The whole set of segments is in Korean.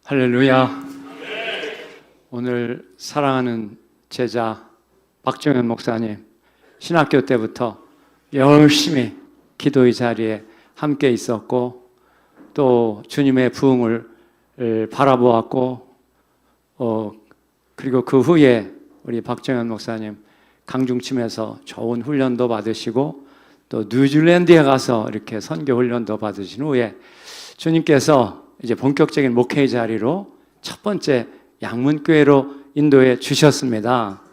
할렐루야. 오늘 사랑하는 제자 박정현 목사님, 신학교 때부터 열심히 기도의 자리에 함께 있었고 또 주님의 부흥을 바라보았고 그리고 그 후에 우리 박정현 목사님 강중침에서 좋은 훈련도 받으시고 또 뉴질랜드에 가서 이렇게 선교 훈련도 받으신 후에 주님께서 이제 본격적인 목회의 자리로 첫 번째 양문교회로 인도해 주셨습니다.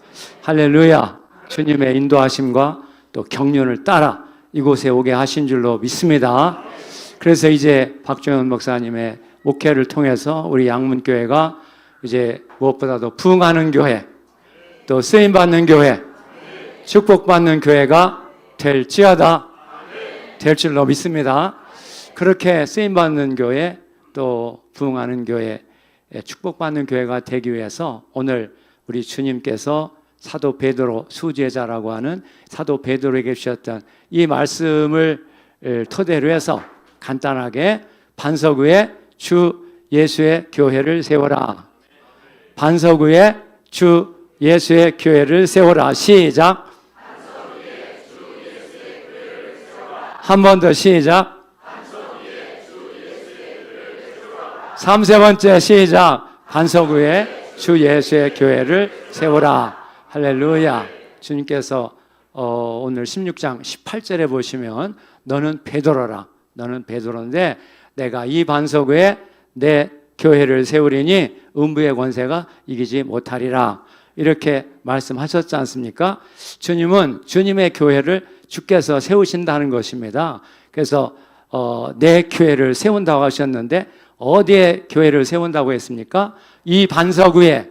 할렐루야. 주님의 인도하심과 또 경륜을 따라 이곳에 오게 하신 줄로 믿습니다. 그래서 이제 박정현 목사님의 목회를 통해서 우리 양문교회가 이제 무엇보다도 부흥하는 교회, 또 쓰임받는 교회, 축복받는 교회가 될지어다, 될 줄로 믿습니다. 그렇게 쓰임받는 교회, 또 부흥하는 교회, 축복받는 교회가 되기 위해서 오늘 우리 주님께서 사도 베드로 수제자라고 하는 사도 베드로에게 주셨던 이 말씀을 토대로 해서 간단하게 반석 위에 주 예수의 교회를 세워라. 반석 위에 주 예수의 교회를 세워라. 시작. 한 번 더 시작. 3번째 시작. 반석 위에 주 예수의 교회를 세우라. 할렐루야. 주님께서 오늘 16장 18절에 보시면 너는 베드로라. 너는 베드로인데 내가 이 반석 위에 내 교회를 세우리니 음부의 권세가 이기지 못하리라. 이렇게 말씀하셨지 않습니까? 주님은 주님의 교회를 주께서 세우신다는 것입니다. 그래서 내 교회를 세운다고 하셨는데 어디에 교회를 세운다고 했습니까? 이 반석 위에.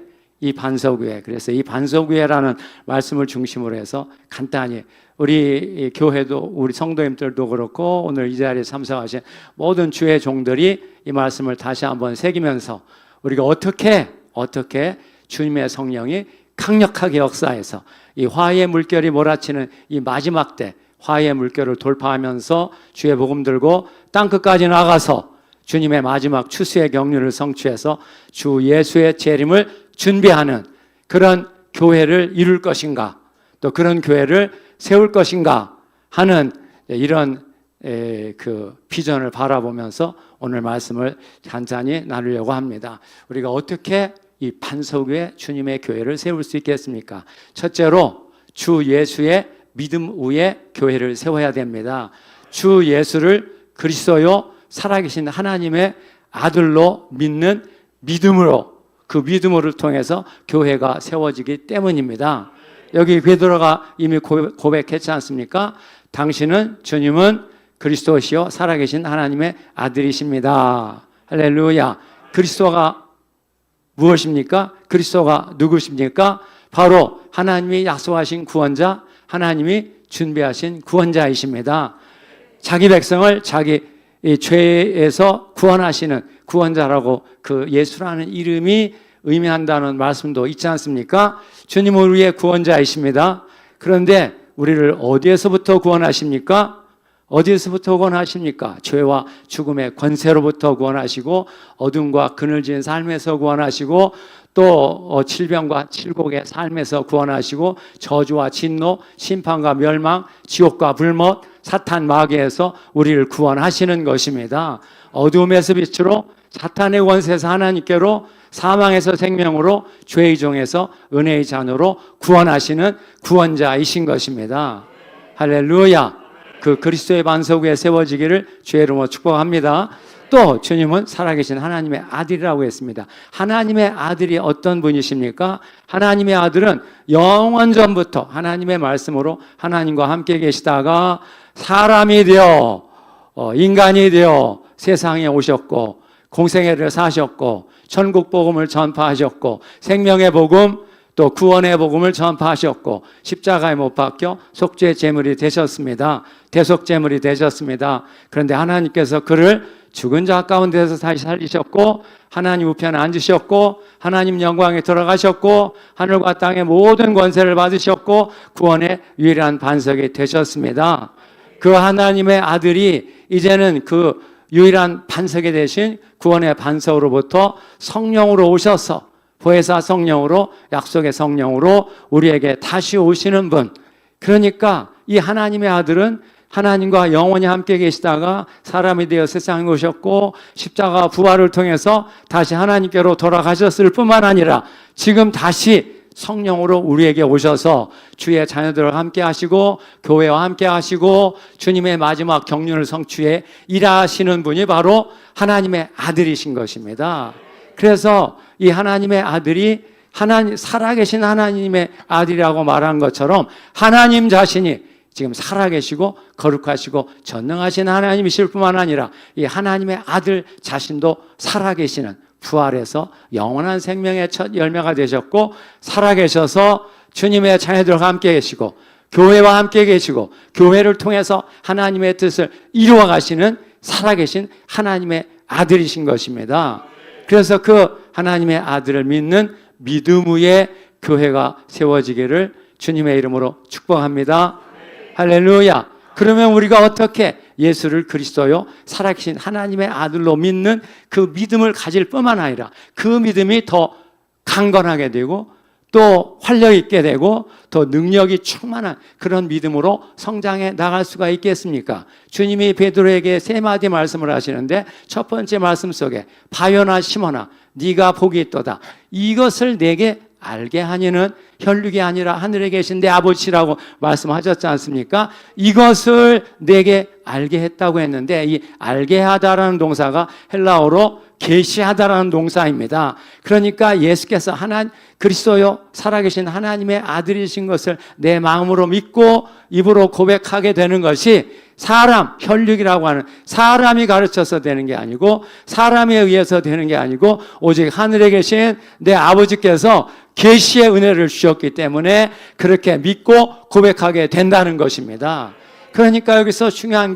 그래서 이 반석 위에라는 말씀을 중심으로 해서 간단히 우리 교회도 우리 성도님들도 그렇고 오늘 이 자리에 참석하신 모든 주의 종들이 이 말씀을 다시 한번 새기면서 우리가 어떻게 주님의 성령이 강력하게 역사해서 이 화해의 물결이 몰아치는 이 마지막 때 화해의 물결을 돌파하면서 주의 복음 들고 땅끝까지 나가서 주님의 마지막 추수의 경륜을 성취해서 주 예수의 재림을 준비하는 그런 교회를 이룰 것인가, 또 그런 교회를 세울 것인가 하는 이런 그 비전을 바라보면서 오늘 말씀을 간단히 나누려고 합니다. 우리가 어떻게 이 반석 위에 주님의 교회를 세울 수 있겠습니까? 첫째로 주 예수의 믿음 위에 교회를 세워야 됩니다. 주 예수를 그리스도요 살아계신 하나님의 아들로 믿는 믿음으로, 그 믿음을 통해서 교회가 세워지기 때문입니다. 여기 베드로가 이미 고백했지 않습니까? 당신은 주님은 그리스도시요 살아계신 하나님의 아들이십니다. 할렐루야. 그리스도가 무엇입니까? 그리스도가 누구십니까? 바로 하나님이 약속하신 구원자, 하나님이 준비하신 구원자이십니다. 자기 백성을 자기 이 죄에서 구원하시는 구원자라고 그 예수라는 이름이 의미한다는 말씀도 있지 않습니까? 주님은 우리의 구원자이십니다. 그런데 우리를 어디에서부터 구원하십니까? 어디에서부터 구원하십니까? 죄와 죽음의 권세로부터 구원하시고 어둠과 그늘진 삶에서 구원하시고 또 질병과 칠곡의 삶에서 구원하시고 저주와 진노, 심판과 멸망, 지옥과 불못, 사탄 마귀에서 우리를 구원하시는 것입니다. 어둠에서 빛으로, 사탄의 권세에서 하나님께로, 사망에서 생명으로, 죄의 종에서 은혜의 잔으로 구원하시는 구원자이신 것입니다. 할렐루야. 그 그리스도의 반석 위에 세워지기를 주의 이름으로 축복합니다. 또 주님은 살아계신 하나님의 아들이라고 했습니다. 하나님의 아들이 어떤 분이십니까? 하나님의 아들은 영원 전부터 하나님의 말씀으로 하나님과 함께 계시다가 사람이 되어 인간이 되어 세상에 오셨고 공생애를 사셨고 천국 복음을 전파하셨고 생명의 복음 또 구원의 복음을 전파하셨고 십자가에 못 박혀 속죄 제물이 되셨습니다. 대속 제물이 되셨습니다. 그런데 하나님께서 그를 죽은 자 가운데서 다시 살리셨고 하나님 우편에 앉으셨고 하나님 영광에 들어가셨고 하늘과 땅의 모든 권세를 받으셨고 구원의 유일한 반석이 되셨습니다. 그 하나님의 아들이 이제는 그 유일한 반석이 되신 구원의 반석으로부터 성령으로 오셔서 보혜사 성령으로 약속의 성령으로 우리에게 다시 오시는 분. 그러니까 이 하나님의 아들은 하나님과 영원히 함께 계시다가 사람이 되어 세상에 오셨고 십자가 부활을 통해서 다시 하나님께로 돌아가셨을 뿐만 아니라 지금 다시 성령으로 우리에게 오셔서 주의 자녀들과 함께 하시고 교회와 함께 하시고 주님의 마지막 경륜을 성취해 일하시는 분이 바로 하나님의 아들이신 것입니다. 그래서 이 하나님의 아들이 살아계신 하나님의 아들이라고 말한 것처럼 하나님 자신이 지금 살아계시고 거룩하시고 전능하신 하나님이실 뿐만 아니라 이 하나님의 아들 자신도 살아계시는 부활해서 영원한 생명의 첫 열매가 되셨고 살아계셔서 주님의 자녀들과 함께 계시고 교회와 함께 계시고 교회를 통해서 하나님의 뜻을 이루어 가시는 살아계신 하나님의 아들이신 것입니다. 그래서 그 하나님의 아들을 믿는 믿음 위에 교회가 세워지기를 주님의 이름으로 축복합니다. 할렐루야. 그러면 우리가 어떻게 예수를 그리스도요 살아계신 하나님의 아들로 믿는 그 믿음을 가질 뿐만 아니라 그 믿음이 더 강건하게 되고 또 활력 있게 되고 더 능력이 충만한 그런 믿음으로 성장해 나갈 수가 있겠습니까? 주님이 베드로에게 세 마디 말씀을 하시는데 첫 번째 말씀 속에 바요나 시몬아 네가 복이 있도다. 이것을 내게 알게 하니는 혈육이 아니라 하늘에 계신 내 아버지라고 말씀하셨지 않습니까? 이것을 내게 알게 했다고 했는데 이 알게 하다라는 동사가 헬라어로 계시하다라는 동사입니다. 그러니까 예수께서 그리스도요 살아계신 하나님의 아들이신 것을 내 마음으로 믿고 입으로 고백하게 되는 것이 혈육이라고 하는 사람이 가르쳐서 되는 게 아니고 사람에 의해서 되는 게 아니고 오직 하늘에 계신 내 아버지께서 계시의 은혜를 주셨기 때문에 그렇게 믿고 고백하게 된다는 것입니다. 그러니까 여기서 중요한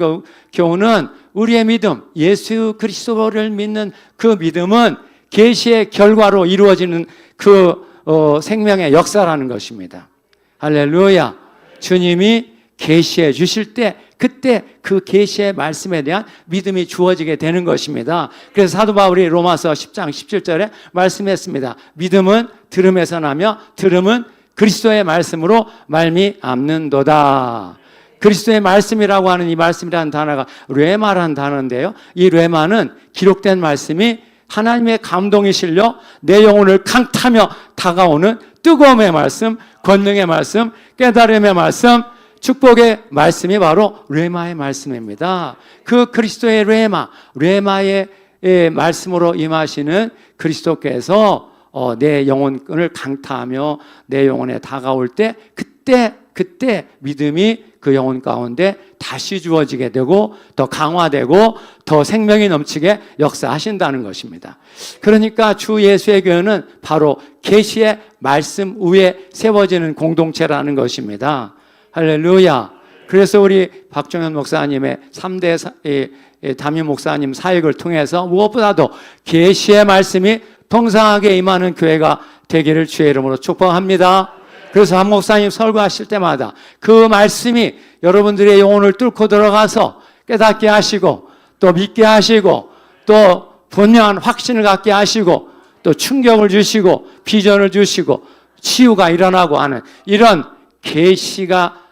교훈은 우리의 믿음, 예수 그리스도를 믿는 그 믿음은 계시의 결과로 이루어지는 생명의 역사라는 것입니다. 할렐루야. 주님이 계시해 주실 때 그때 그 계시의 말씀에 대한 믿음이 주어지게 되는 것입니다. 그래서 사도 바울이 로마서 10장 17절에 말씀했습니다. 믿음은 들음에서 나며 들음은 그리스도의 말씀으로 말미암는도다. 그리스도의 말씀이라고 하는 이 말씀이라는 단어가 뢰마라는 단어인데요. 이 뢰마는 기록된 말씀이 하나님의 감동이 실려 내 영혼을 강타며 다가오는 뜨거움의 말씀, 권능의 말씀, 깨달음의 말씀, 축복의 말씀이 바로 뢰마의 말씀입니다. 그 그리스도의 뢰마의 말씀으로 임하시는 그리스도께서 내 영혼을 강타하며 내 영혼에 다가올 때 그때 믿음이 그 영혼 가운데 다시 주어지게 되고 더 강화되고 더 생명이 넘치게 역사하신다는 것입니다. 그러니까 주 예수의 교회는 바로 계시의 말씀 위에 세워지는 공동체라는 것입니다. 할렐루야. 그래서 우리 박종현 목사님의 3대 담임 목사님 사역을 통해서 무엇보다도 계시의 말씀이 풍성하게 임하는 교회가 되기를 주의 이름으로 축복합니다. 그래서 한 목사님 설교하실 때마다 그 말씀이 여러분들의 영혼을 뚫고 들어가서 깨닫게 하시고 또 믿게 하시고 또 분명한 확신을 갖게 하시고 또 충격을 주시고 비전을 주시고 치유가 일어나고 하는 이런 계시가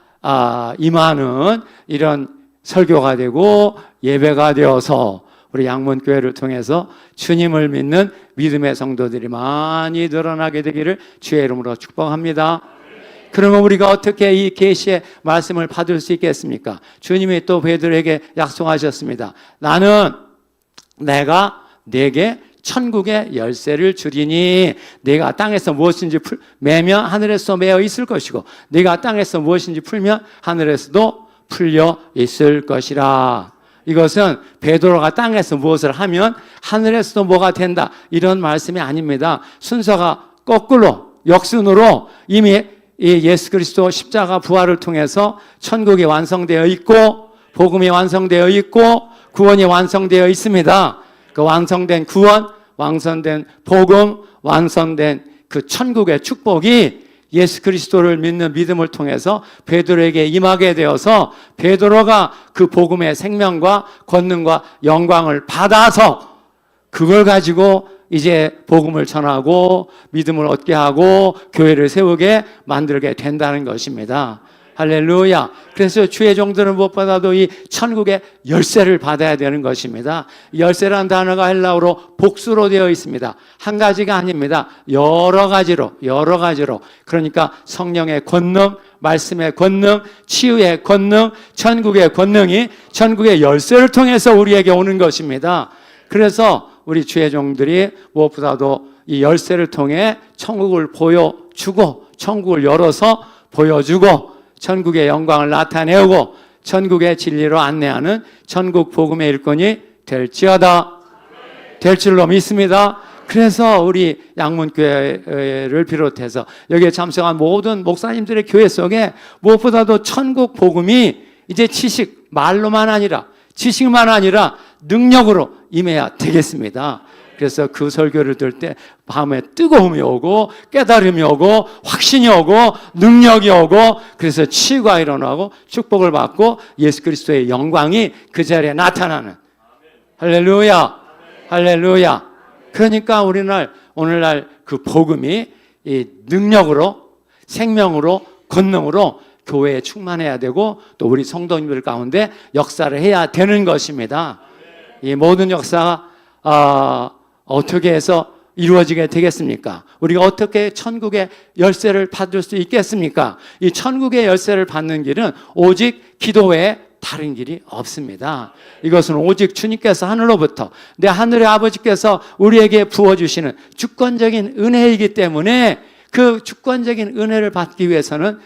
임하는 이런 설교가 되고 예배가 되어서 우리 양문교회를 통해서 주님을 믿는 믿음의 성도들이 많이 늘어나게 되기를 주의 이름으로 축복합니다. 그러면 우리가 어떻게 이 계시의 말씀을 받을 수 있겠습니까? 주님이 또 베드로에게 약속하셨습니다. 내가 네게 천국의 열쇠를 주리니 네가 땅에서 무엇인지 매면 하늘에서 매어 있을 것이고 네가 땅에서 무엇인지 풀면 하늘에서도 풀려 있을 것이라. 이것은 베드로가 땅에서 무엇을 하면 하늘에서도 뭐가 된다 이런 말씀이 아닙니다. 순서가 거꾸로 역순으로 이미 이 예수 그리스도 십자가 부활을 통해서 천국이 완성되어 있고 복음이 완성되어 있고 구원이 완성되어 있습니다. 그 완성된 구원, 완성된 복음, 완성된 그 천국의 축복이 예수 그리스도를 믿는 믿음을 통해서 베드로에게 임하게 되어서 베드로가 그 복음의 생명과 권능과 영광을 받아서 그걸 가지고 이제 복음을 전하고 믿음을 얻게 하고 교회를 세우게 만들게 된다는 것입니다. 할렐루야. 그래서 주의 종들은 무엇보다도 이 천국의 열쇠를 받아야 되는 것입니다. 열쇠라는 단어가 헬라어로 복수로 되어 있습니다. 한 가지가 아닙니다. 여러 가지로. 그러니까 성령의 권능, 말씀의 권능, 치유의 권능, 천국의 권능이 천국의 열쇠를 통해서 우리에게 오는 것입니다. 그래서 우리 주의 종들이 무엇보다도 이 열쇠를 통해 천국을 보여주고 천국을 열어서 보여주고 천국의 영광을 나타내고 천국의 진리로 안내하는 천국 복음의 일꾼이 될지어다. 될 줄로 믿습니다. 그래서 우리 양문교회를 비롯해서 여기에 참석한 모든 목사님들의 교회 속에 무엇보다도 천국 복음이 이제 말로만 아니라 지식만 아니라 능력으로 임해야 되겠습니다. 그래서 그 설교를 들을 때 마음에 뜨거움이 오고 깨달음이 오고 확신이 오고 능력이 오고 그래서 치유가 일어나고 축복을 받고 예수 그리스도의 영광이 그 자리에 나타나는 할렐루야. 할렐루야. 그러니까 오늘날 그 복음이 이 능력으로 생명으로 권능으로 교회에 충만해야 되고 또 우리 성도님들 가운데 역사를 해야 되는 것입니다. 이 모든 역사가 어떻게 해서 이루어지게 되겠습니까? 우리가 어떻게 천국의 열쇠를 받을 수 있겠습니까? 이 천국의 열쇠를 받는 길은 오직 기도 외에 다른 길이 없습니다. 이것은 오직 주님께서 하늘로부터 내 하늘의 아버지께서 우리에게 부어주시는 주권적인 은혜이기 때문에 그 주권적인 은혜를 받기 위해서는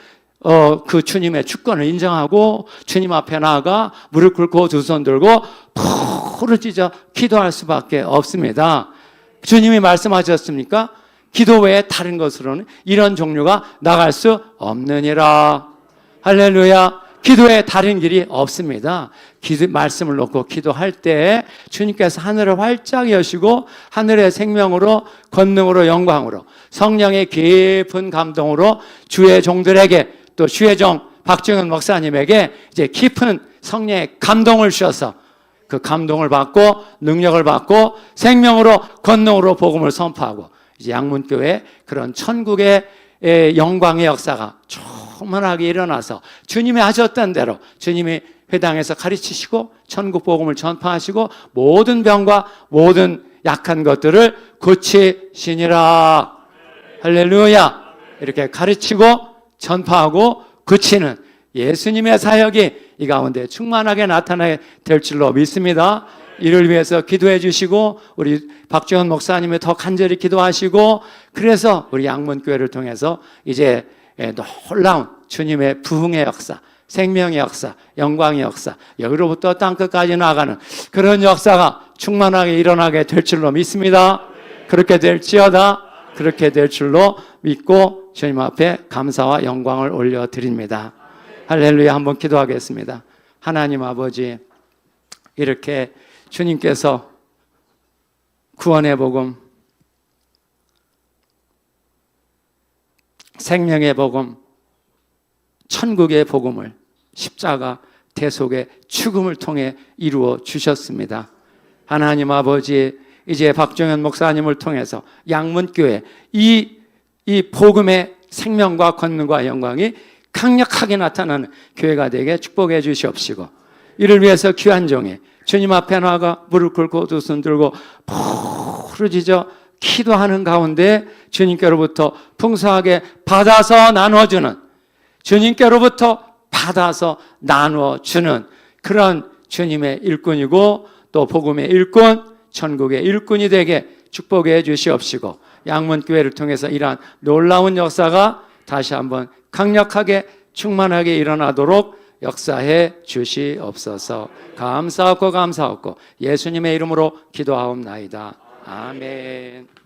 그 주님의 주권을 인정하고 주님 앞에 나아가 무릎 꿇고 두 손 들고 부르짖어 기도할 수밖에 없습니다. 주님이 말씀하셨습니까? 기도 외에 다른 것으로는 이런 종류가 나갈 수 없느니라. 할렐루야. 기도에 다른 길이 없습니다. 말씀을 놓고 기도할 때 주님께서 하늘을 활짝 여시고 하늘의 생명으로 권능으로 영광으로 성령의 깊은 감동으로 주의 종들에게 또 주의 종 박정현 목사님에게 이제 깊은 성령의 감동을 주셔서 그 감동을 받고 능력을 받고 생명으로 권능으로 복음을 선포하고 이제 양문교회 그런 천국의 영광의 역사가 충만하게 일어나서 주님이 하셨던 대로 주님이 회당에서 가르치시고 천국 복음을 전파하시고 모든 병과 모든 약한 것들을 고치시니라. 할렐루야. 이렇게 가르치고 전파하고 고치는 예수님의 사역이 이 가운데 충만하게 나타나게 될 줄로 믿습니다. 이를 위해서 기도해 주시고 우리 박정현 목사님이 더 간절히 기도하시고 그래서 우리 양문교회를 통해서 이제 놀라운 주님의 부흥의 역사, 생명의 역사, 영광의 역사, 여기로부터 땅끝까지 나가는 그런 역사가 충만하게 일어나게 될 줄로 믿습니다. 그렇게 될지어다. 그렇게 될 줄로 믿고 주님 앞에 감사와 영광을 올려드립니다. 할렐루야. 한번 기도하겠습니다. 하나님 아버지, 이렇게 주님께서 구원의 복음, 생명의 복음, 천국의 복음을 십자가 대속의 죽음을 통해 이루어 주셨습니다. 하나님 아버지, 이제 박정현 목사님을 통해서 양문교회 이 복음의 생명과 권능과 영광이 강력하게 나타나는 교회가 되게 축복해 주시옵시고 이를 위해서 귀한 종이 주님 앞에 나가 무릎 꿇고 두 손 들고 부르짖어 기도하는 가운데 주님께로부터 풍성하게 받아서 나눠주는 주님께로부터 받아서 나눠주는 그런 주님의 일꾼이고 또 복음의 일꾼, 천국의 일꾼이 되게 축복해 주시옵시고 양문교회를 통해서 이러한 놀라운 역사가 다시 한번 강력하게 충만하게 일어나도록 역사해 주시옵소서. 감사하고 예수님의 이름으로 기도하옵나이다. 아멘.